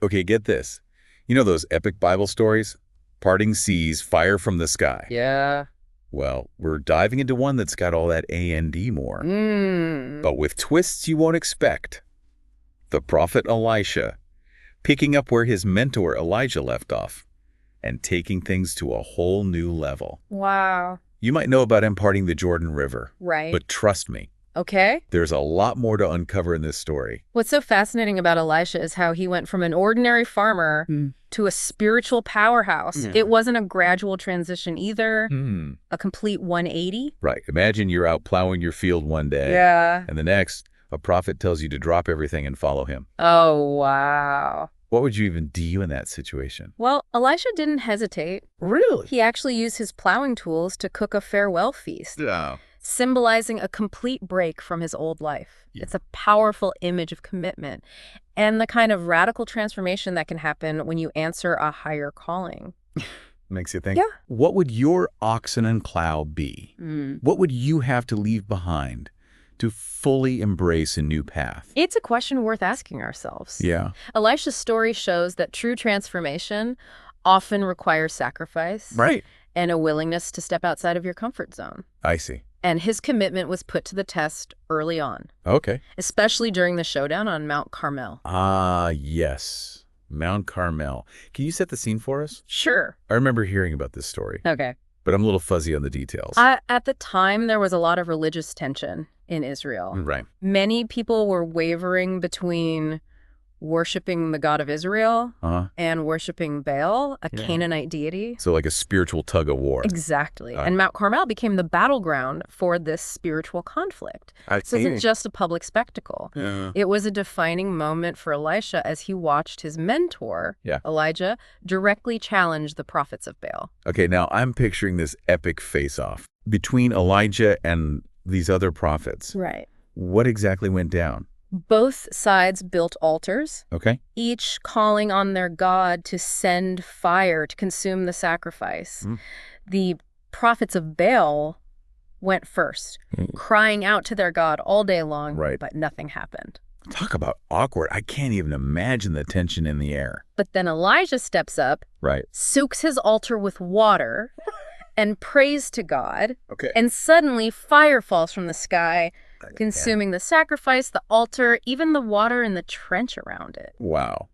Okay, get this. You know those epic Bible stories? Parting seas, fire from the sky. Yeah. Well, we're diving into one that's got all that and more. But with twists you won't expect. The prophet Elisha, picking up where his mentor Elijah left off, and taking things to a whole new level. Wow. You might know about him parting the Jordan River. Right. But trust me, Okay. there's a lot more to uncover in this story. What's so fascinating about Elisha is how he went from an ordinary farmer to a spiritual powerhouse. Yeah. It wasn't a gradual transition either, a complete 180. Right. Imagine you're out plowing your field one day. Yeah. And the next, a prophet tells you to drop everything and follow him. Oh, wow. What would you even do in that situation? Well, Elisha didn't hesitate. Really? He actually used his plowing tools to cook a farewell feast, symbolizing a complete break from his old life. Yeah. It's a powerful image of commitment and the kind of radical transformation that can happen when you answer a higher calling. Makes you think. Yeah. What would your oxen and plow be? What would you have to leave behind to fully embrace a new path? It's a question worth asking ourselves. Yeah. Elisha's story shows that true transformation often requires sacrifice Right. and a willingness to step outside of your comfort zone. I see. And his commitment was put to the test early on, Okay. especially during the showdown on Mount Carmel. Ah, yes. Mount Carmel. Can you set the scene for us? Sure. I remember hearing about this story, Okay. but I'm a little fuzzy on the details. At the time, there was a lot of religious tension in Israel. Right. Many people were wavering between worshiping the God of Israel and worshiping Baal, a Canaanite deity. So like a spiritual tug of war. Exactly. And Mount Carmel became the battleground for this spiritual conflict. So it wasn't just a public spectacle. It was a defining moment for Elisha as he watched his mentor, Elijah, directly challenge the prophets of Baal. Okay, now I'm picturing this epic face-off between Elijah and these other prophets. Right. What exactly went down? Both sides built altars, Okay. each calling on their God to send fire to consume the sacrifice. The prophets of Baal went first, crying out to their God all day long, but nothing happened. Talk about awkward. I can't even imagine the tension in the air. But then Elijah steps up, soaks his altar with water, and prays to God. Okay. And suddenly fire falls from the sky, consuming the sacrifice, the altar, even the water in the trench around it. Wow.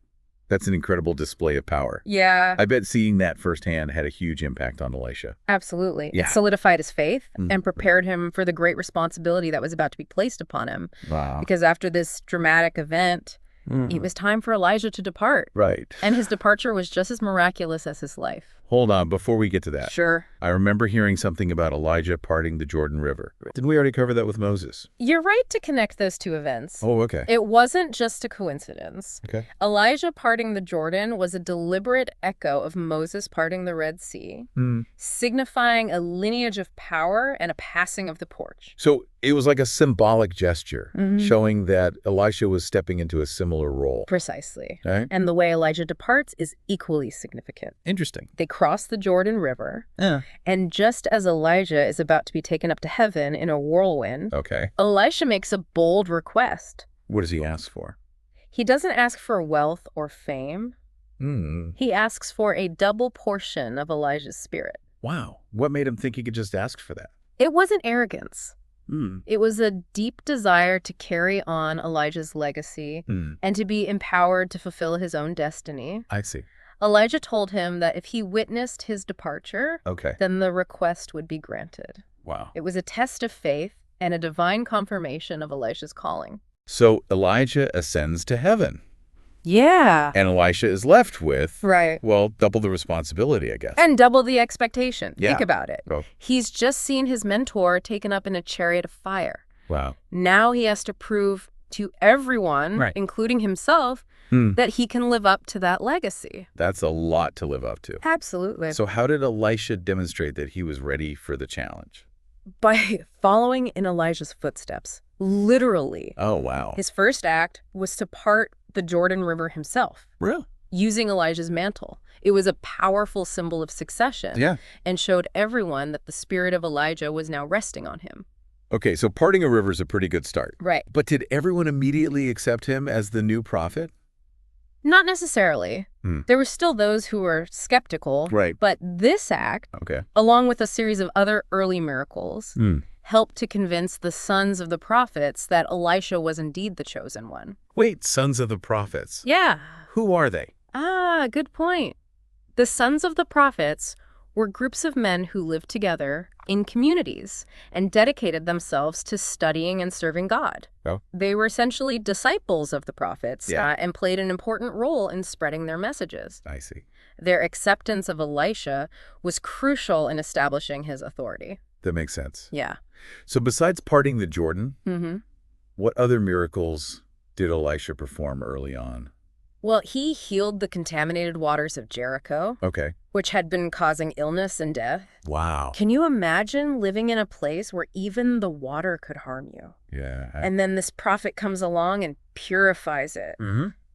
That's an incredible display of power. Yeah. I bet seeing that firsthand had a huge impact on Elisha. Absolutely. Yeah. It solidified his faith and prepared him for the great responsibility that was about to be placed upon him. Wow. Because after this dramatic event, it was time for Elijah to depart. Right. And his departure was just as miraculous as his life. Hold on, before we get to that. Sure. I remember hearing something about Elijah parting the Jordan River. Didn't we already cover that with Moses? You're right to connect those two events. Oh, okay. It wasn't just a coincidence. Okay. Elijah parting the Jordan was a deliberate echo of Moses parting the Red Sea, signifying a lineage of power and a passing of the torch. So it was like a symbolic gesture, showing that Elisha was stepping into a similar role. Precisely. Right? And the way Elijah departs is equally significant. Interesting. They cross the Jordan River, and just as Elijah is about to be taken up to heaven in a whirlwind, Elisha makes a bold request. What does he ask for? He doesn't ask for wealth or fame. He asks for a double portion of Elijah's spirit. Wow. What made him think he could just ask for that? It wasn't arrogance. It was a deep desire to carry on Elijah's legacy and to be empowered to fulfill his own destiny. I see. Elijah told him that if he witnessed his departure, Okay. then the request would be granted. Wow. It was a test of faith and a divine confirmation of Elisha's calling. So Elijah ascends to heaven. Yeah. And Elisha is left with, Right. well, double the responsibility, I guess. And double the expectation. Yeah. Think about it. Oh. He's just seen his mentor taken up in a chariot of fire. Wow. Now he has to prove to everyone, including himself, that he can live up to that legacy. That's a lot to live up to. Absolutely. So how did Elisha demonstrate that he was ready for the challenge? By following in Elijah's footsteps, literally. Oh, wow. His first act was to part the Jordan River himself. Really? Using Elijah's mantle. It was a powerful symbol of succession. Yeah. And showed everyone that the spirit of Elijah was now resting on him. Okay, so parting a river is a pretty good start. Right. But did everyone immediately accept him as the new prophet? Not necessarily. There were still those who were skeptical. Right. But this act, along with a series of other early miracles, helped to convince the sons of the prophets that Elisha was indeed the chosen one. Wait, sons of the prophets? Yeah. Who are they? Good point. The sons of the prophets were groups of men who lived together in communities and dedicated themselves to studying and serving God. Oh. They were essentially disciples of the prophets and played an important role in spreading their messages. I see. Their acceptance of Elisha was crucial in establishing his authority. That makes sense. Yeah. So besides parting the Jordan, what other miracles did Elisha perform early on? Well, he healed the contaminated waters of Jericho, which had been causing illness and death. Wow. Can you imagine living in a place where even the water could harm you? Yeah. And then this prophet comes along and purifies it,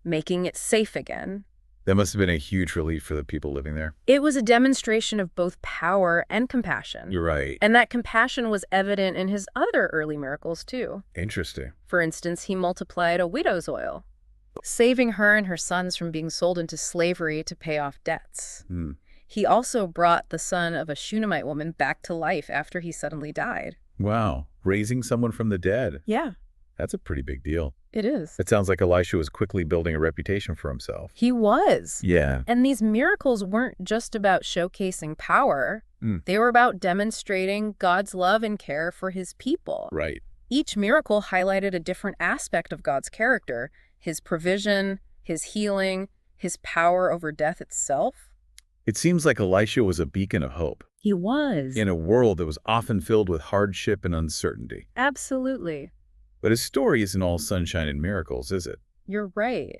making it safe again. That must have been a huge relief for the people living there. It was a demonstration of both power and compassion. You're right. And that compassion was evident in his other early miracles, too. Interesting. For instance, he multiplied a widow's oil, saving her and her sons from being sold into slavery to pay off debts. He also brought the son of a Shunammite woman back to life after he suddenly died. Wow. Raising someone from the dead. Yeah. That's a pretty big deal. It is. It sounds like Elisha was quickly building a reputation for himself. He was. Yeah. And these miracles weren't just about showcasing power. They were about demonstrating God's love and care for his people. Right. Each miracle highlighted a different aspect of God's character, his provision, his healing, his power over death itself. It seems like Elisha was a beacon of hope. He was. In a world that was often filled with hardship and uncertainty. Absolutely. But his story isn't all sunshine and miracles, is it? You're right.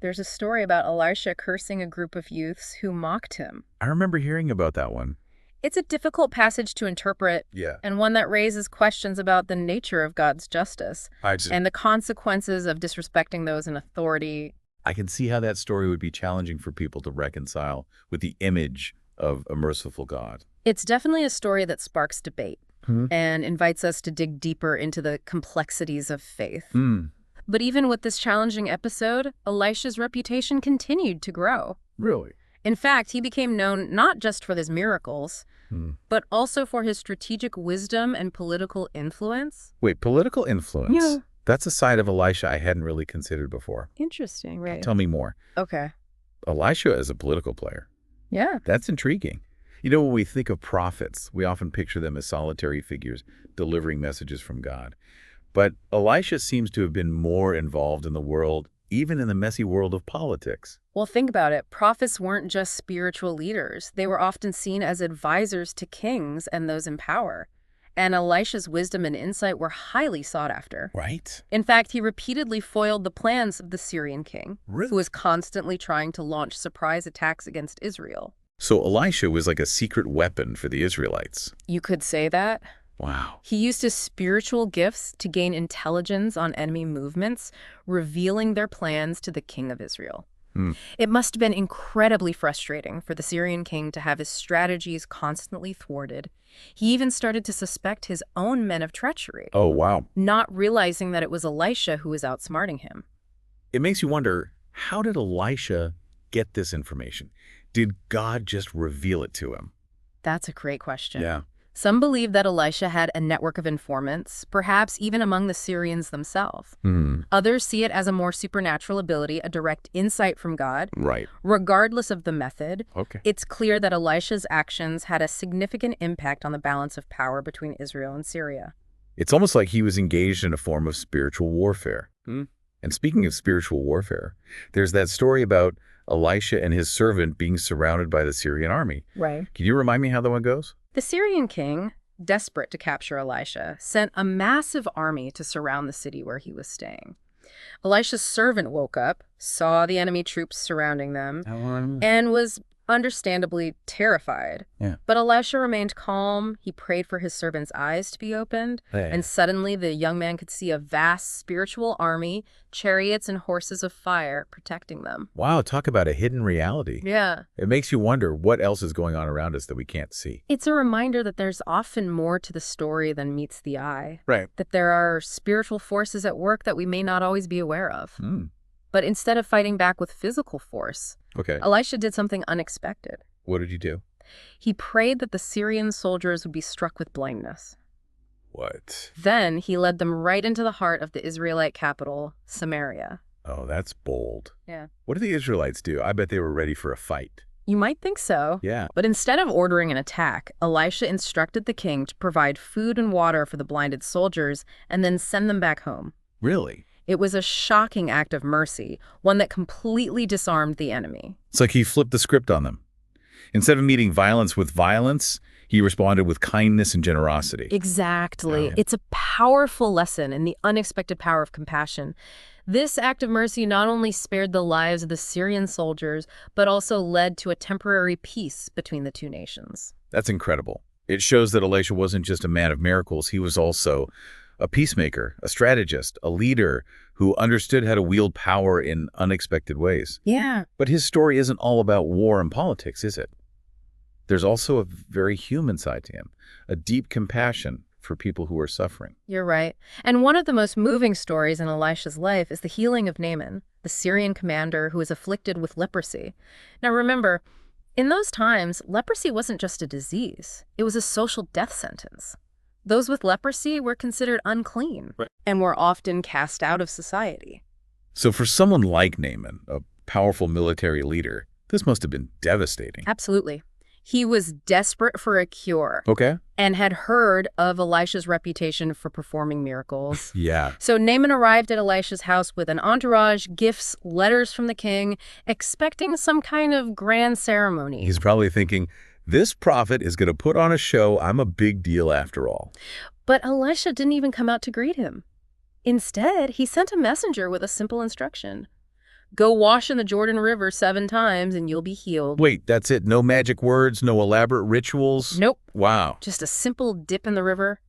There's a story about Elisha cursing a group of youths who mocked him. I remember hearing about that one. It's a difficult passage to interpret, and one that raises questions about the nature of God's justice and the consequences of disrespecting those in authority. I can see how that story would be challenging for people to reconcile with the image of a merciful God. It's definitely a story that sparks debate and invites us to dig deeper into the complexities of faith. But even with this challenging episode, Elisha's reputation continued to grow. Really? In fact, he became known not just for his miracles, but also for his strategic wisdom and political influence. Wait, political influence? Yeah. That's a side of Elisha I hadn't really considered before. Interesting, right? Tell me more. Okay. Elisha is a political player. Yeah. That's intriguing. You know, when we think of prophets, we often picture them as solitary figures delivering messages from God. But Elisha seems to have been more involved in the world, even in the messy world of politics. Well, think about it. Prophets weren't just spiritual leaders. They were often seen as advisors to kings and those in power. And Elisha's wisdom and insight were highly sought after. Right. In fact, he repeatedly foiled the plans of the Syrian king, who was constantly trying to launch surprise attacks against Israel. So Elisha was like a secret weapon for the Israelites. You could say that. Wow. He used his spiritual gifts to gain intelligence on enemy movements, revealing their plans to the king of Israel. It must have been incredibly frustrating for the Syrian king to have his strategies constantly thwarted. He even started to suspect his own men of treachery. Oh, wow. Not realizing that it was Elisha who was outsmarting him. It makes you wonder, how did Elisha get this information? Did God just reveal it to him? That's a great question. Yeah. Some believe that Elisha had a network of informants, perhaps even among the Syrians themselves. Others see it as a more supernatural ability, a direct insight from God. Right. Regardless of the method, Okay. it's clear that Elisha's actions had a significant impact on the balance of power between Israel and Syria. It's almost like he was engaged in a form of spiritual warfare. And speaking of spiritual warfare, there's that story about Elisha and his servant being surrounded by the Syrian army. Right. Can you remind me how that one goes? The Syrian king, desperate to capture Elisha, sent a massive army to surround the city where he was staying. Elisha's servant woke up, saw the enemy troops surrounding them, and was understandably terrified. But Elisha remained calm. He prayed for his servant's eyes to be opened, and suddenly the young man could see a vast spiritual army, chariots and horses of fire protecting them. Wow, talk about a hidden reality. Yeah. It makes you wonder what else is going on around us that we can't see. It's a reminder that there's often more to the story than meets the eye. Right. That there are spiritual forces at work that we may not always be aware of. But instead of fighting back with physical force, Elisha did something unexpected. What did he do? He prayed that the Syrian soldiers would be struck with blindness. What? Then he led them right into the heart of the Israelite capital, Samaria. Oh, that's bold. Yeah. What did the Israelites do? I bet they were ready for a fight. You might think so. Yeah. But instead of ordering an attack, Elisha instructed the king to provide food and water for the blinded soldiers and then send them back home. Really? It was a shocking act of mercy, one that completely disarmed the enemy. It's like he flipped the script on them. Instead of meeting violence with violence, he responded with kindness and generosity. Exactly. It's a powerful lesson in the unexpected power of compassion. This act of mercy not only spared the lives of the Syrian soldiers, but also led to a temporary peace between the two nations. That's incredible. It shows that Elisha wasn't just a man of miracles. He was also a peacemaker, a strategist, a leader who understood how to wield power in unexpected ways. Yeah. But his story isn't all about war and politics, is it? There's also a very human side to him, a deep compassion for people who are suffering. You're right. And one of the most moving stories in Elisha's life is the healing of Naaman, the Syrian commander who was afflicted with leprosy. Now remember, in those times, leprosy wasn't just a disease. It was a social death sentence. Those with leprosy were considered unclean and were often cast out of society. So for someone like Naaman, a powerful military leader, this must have been devastating. Absolutely. He was desperate for a cure. And had heard of Elisha's reputation for performing miracles. Yeah. So Naaman arrived at Elisha's house with an entourage, gifts, letters from the king, expecting some kind of grand ceremony. He's probably thinking, this prophet is going to put on a show. I'm a big deal after all. But Elisha didn't even come out to greet him. Instead, he sent a messenger with a simple instruction. Go wash in the Jordan River 7 times and you'll be healed. Wait, that's it? No magic words, no elaborate rituals? Nope. Wow. Just a simple dip in the river.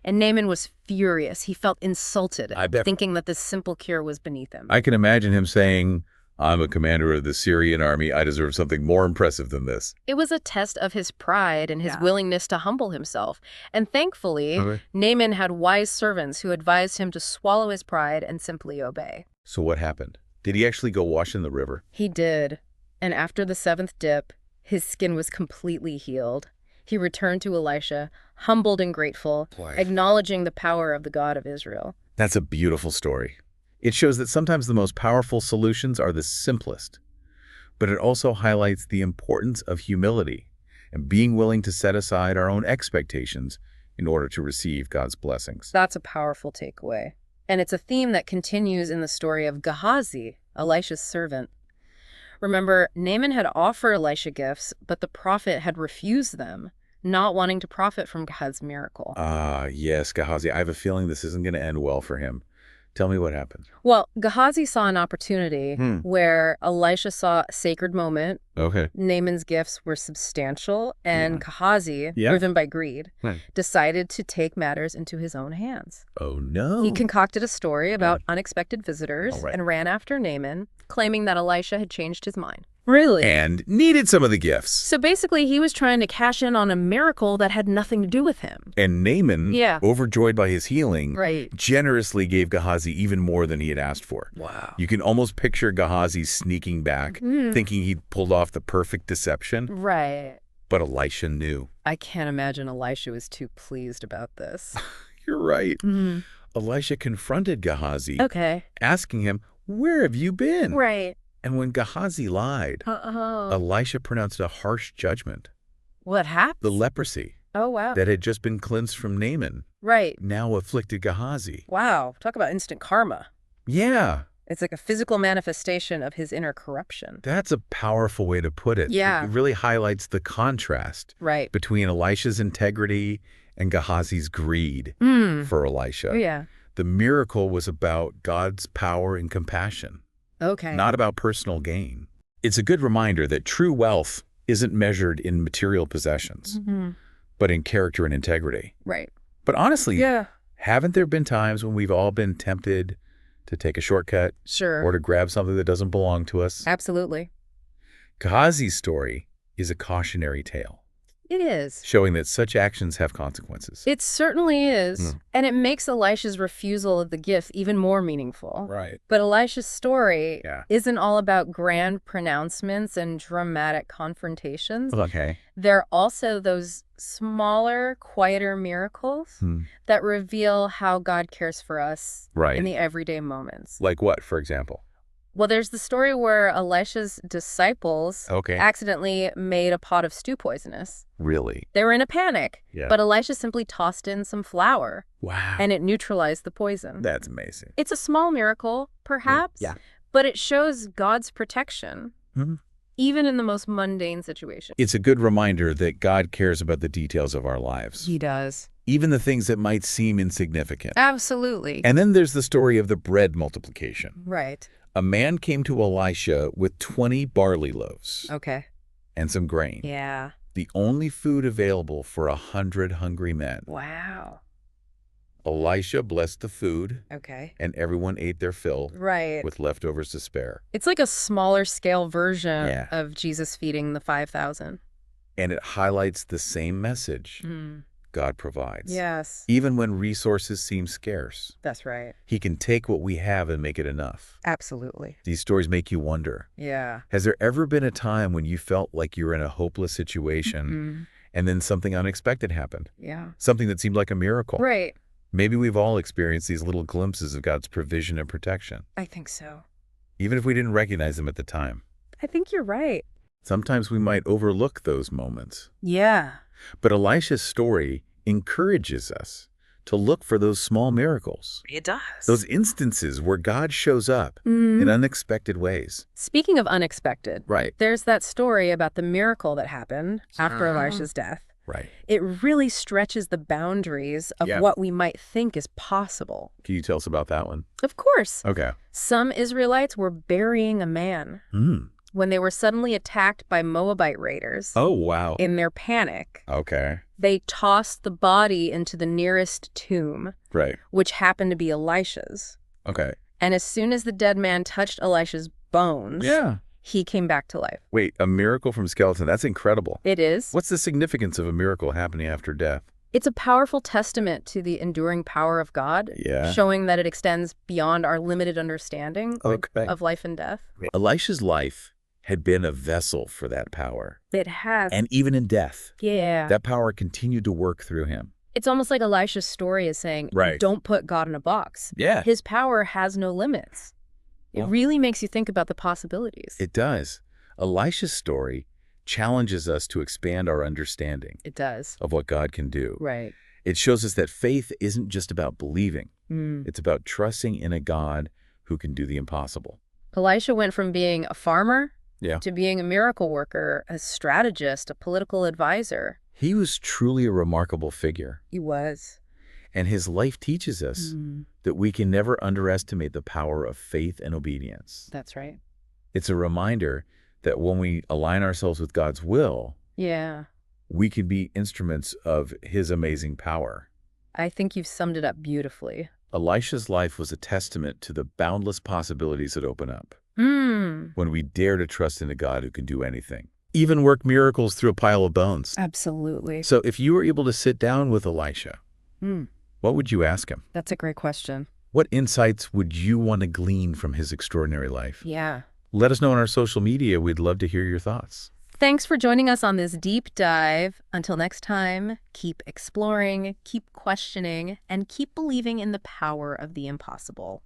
And Naaman was furious. He felt insulted, thinking that this simple cure was beneath him. I can imagine him saying, I'm a commander of the Syrian army. I deserve something more impressive than this. It was a test of his pride and his willingness to humble himself. And thankfully, Naaman had wise servants who advised him to swallow his pride and simply obey. So what happened? Did he actually go wash in the river? He did. And after the 7th dip, his skin was completely healed. He returned to Elisha, humbled and grateful, acknowledging the power of the God of Israel. That's a beautiful story. It shows that sometimes the most powerful solutions are the simplest. But it also highlights the importance of humility and being willing to set aside our own expectations in order to receive God's blessings. That's a powerful takeaway. And it's a theme that continues in the story of Gehazi, Elisha's servant. Remember, Naaman had offered Elisha gifts, but the prophet had refused them, not wanting to profit from Gehazi's miracle. Yes, Gehazi. I have a feeling this isn't going to end well for him. Tell me what happened. Well, Gehazi saw an opportunity where Elisha saw a sacred moment. Naaman's gifts were substantial, and Gehazi, driven by greed, decided to take matters into his own hands. Oh, no. He concocted a story about unexpected visitors and ran after Naaman, claiming that Elisha had changed his mind. Really? And needed some of the gifts. So basically, he was trying to cash in on a miracle that had nothing to do with him. And Naaman, overjoyed by his healing, generously gave Gehazi even more than he had asked for. Wow. You can almost picture Gehazi sneaking back, thinking he'd pulled off the perfect deception. Right. But Elisha knew. I can't imagine Elisha was too pleased about this. You're right. Elisha confronted Gehazi, asking him, where have you been? Right. And when Gehazi lied, Elisha pronounced a harsh judgment. What happened? The leprosy. Oh, wow. That had just been cleansed from Naaman. Right. Now afflicted Gehazi. Wow. Talk about instant karma. Yeah. It's like a physical manifestation of his inner corruption. That's a powerful way to put it. Yeah. It really highlights the contrast between Elisha's integrity and Gehazi's greed for Elisha. Yeah. The miracle was about God's power and compassion. Not about personal gain. It's a good reminder that true wealth isn't measured in material possessions, but in character and integrity. Right. But honestly, haven't there been times when we've all been tempted to take a shortcut? Sure. Or to grab something that doesn't belong to us? Absolutely. Gehazi's story is a cautionary tale. It is. Showing that such actions have consequences. It certainly is. And it makes Elisha's refusal of the gift even more meaningful. Right. But Elisha's story isn't all about grand pronouncements and dramatic confrontations. Okay. There are also those smaller, quieter miracles that reveal how God cares for us in the everyday moments. Like what, for example? Well, there's the story where Elisha's disciples accidentally made a pot of stew poisonous. Really? They were in a panic, but Elisha simply tossed in some flour. Wow. And it neutralized the poison. That's amazing. It's a small miracle, perhaps, but it shows God's protection, even in the most mundane situation. It's a good reminder that God cares about the details of our lives. He does. Even the things that might seem insignificant. Absolutely. And then there's the story of the bread multiplication. Right. A man came to Elisha with 20 barley loaves. Okay. And some grain. Yeah. The only food available for 100 hungry men. Wow. Elisha blessed the food. Okay. And everyone ate their fill. Right. With leftovers to spare. It's like a smaller scale version of Jesus feeding the 5,000. And it highlights the same message. God provides. Yes. Even when resources seem scarce. That's right. He can take what we have and make it enough. Absolutely. These stories make you wonder. Yeah. Has there ever been a time when you felt like you were in a hopeless situation and then something unexpected happened? Yeah. Something that seemed like a miracle. Right. Maybe we've all experienced these little glimpses of God's provision and protection. I think so. Even if we didn't recognize them at the time. I think you're right. Sometimes we might overlook those moments. Yeah. But Elisha's story encourages us to look for those small miracles. It does. Those instances where God shows up in unexpected ways. Speaking of unexpected, Right. There's that story about the miracle that happened after Elisha's death. Right. It really stretches the boundaries of what we might think is possible. Can you tell us about that one? Of course. Okay. Some Israelites were burying a man when they were suddenly attacked by Moabite raiders. Oh, wow. In their panic, Okay. they tossed the body into the nearest tomb, Right. which happened to be Elisha's. Okay. And as soon as the dead man touched Elisha's bones, he came back to life. Wait, a miracle from skeleton. That's incredible. It is. What's the significance of a miracle happening after death? It's a powerful testament to the enduring power of God, showing that it extends beyond our limited understanding of life and death. Elisha's life had been a vessel for that power. It has. And even in death, Yeah. that power continued to work through him. It's almost like Elisha's story is saying, don't put God in a box. Yeah. His power has no limits. It really makes you think about the possibilities. It does. Elisha's story challenges us to expand our understanding. It does. Of what God can do. Right. It shows us that faith isn't just about believing. It's about trusting in a God who can do the impossible. Elisha went from being a farmer to being a miracle worker, a strategist, a political advisor. He was truly a remarkable figure. He was. And his life teaches us that we can never underestimate the power of faith and obedience. That's right. It's a reminder that when we align ourselves with God's will, we can be instruments of his amazing power. I think you've summed it up beautifully. Elisha's life was a testament to the boundless possibilities that open up when we dare to trust in a God who can do anything, even work miracles through a pile of bones. Absolutely. So if you were able to sit down with Elisha, what would you ask him? That's a great question. What insights would you want to glean from his extraordinary life? Yeah. Let us know on our social media. We'd love to hear your thoughts. Thanks for joining us on this deep dive. Until next time, keep exploring, keep questioning, and keep believing in the power of the impossible.